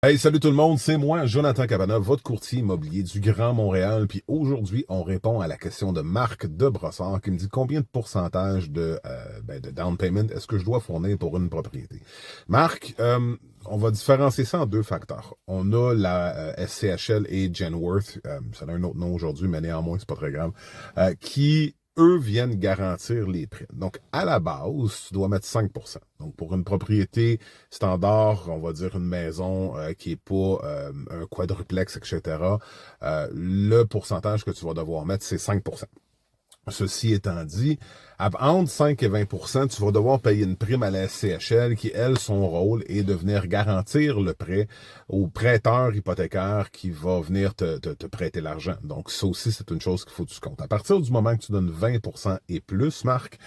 Hey, salut tout le monde, c'est moi, Jonathan Cabana, votre courtier immobilier du Grand Montréal. Puis aujourd'hui, on répond à la question de Marc de Brossard qui me dit combien de pourcentage de down payment est-ce que je dois fournir pour une propriété. Marc, on va différencier ça en deux facteurs. On a la SCHL et Genworth, ça a un autre nom aujourd'hui, mais néanmoins, c'est pas très grave, qui eux viennent garantir les prêts. Donc, à la base, tu dois mettre 5%. Donc, pour une propriété standard, on va dire une maison qui est pas un quadruplex, etc., le pourcentage que tu vas devoir mettre, c'est 5%. Ceci étant dit, entre 5 et 20%, tu vas devoir payer une prime à la SCHL qui, elle, son rôle est de venir garantir le prêt au prêteur hypothécaire qui va venir te prêter l'argent. Donc, ça aussi, c'est une chose qu'il faut que tu comptes. À partir du moment que tu donnes 20% et plus, Marc,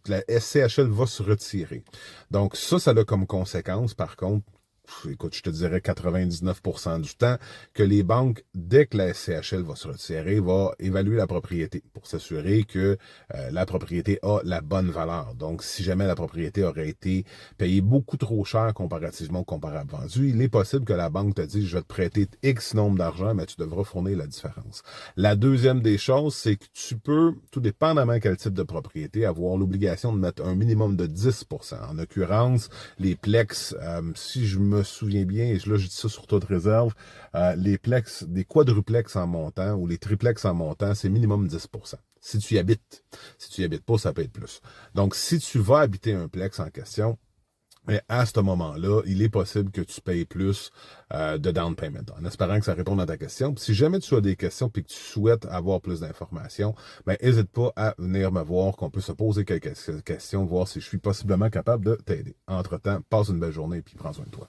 la SCHL va se retirer. Donc, ça a comme conséquence, par contre, écoute, je te dirais 99% du temps, que les banques, dès que la SCHL va se retirer, va évaluer la propriété pour s'assurer que la propriété a la bonne valeur. Donc, si jamais la propriété aurait été payée beaucoup trop cher comparativement au comparable vendu, il est possible que la banque te dise, je vais te prêter X nombre d'argent, mais tu devras fournir la différence. La deuxième des choses, c'est que tu peux, tout dépendamment quel type de propriété, avoir l'obligation de mettre un minimum de 10%. En l'occurrence, les plex, si je me souviens bien, et là je dis ça sur toute réserve, les plex, des quadruplex en montant ou les triplex en montant, c'est minimum 10%. Si tu y habites. Si tu y habites pas, ça peut être plus. Donc, si tu vas habiter un plex en question, mais à ce moment-là, il est possible que tu payes plus de down payment, en espérant que ça réponde à ta question. Puis si jamais tu as des questions et que tu souhaites avoir plus d'informations, ben n'hésite pas à venir me voir, qu'on peut se poser quelques questions, voir si je suis possiblement capable de t'aider. Entre-temps, passe une belle journée et puis prends soin de toi.